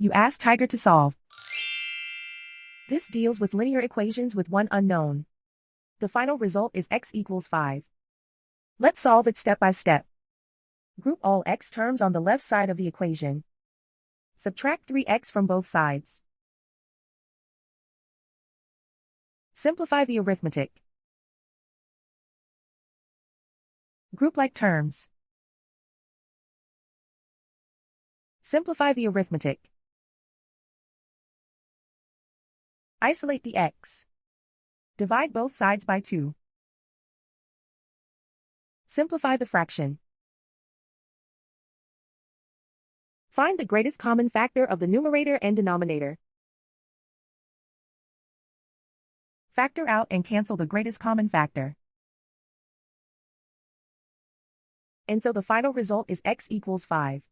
You ask Tiger to solve. This deals with linear equations with one unknown. The final result is x equals 5. Let's solve it step by step. Group all x terms on the left side of the equation. Subtract 3x from both sides. Simplify the arithmetic. Group like terms. Simplify the arithmetic. Isolate the x. Divide both sides by 2. Simplify the fraction. Find the greatest common factor of the numerator and denominator. Factor out and cancel the greatest common factor. And so the final result is x equals 5.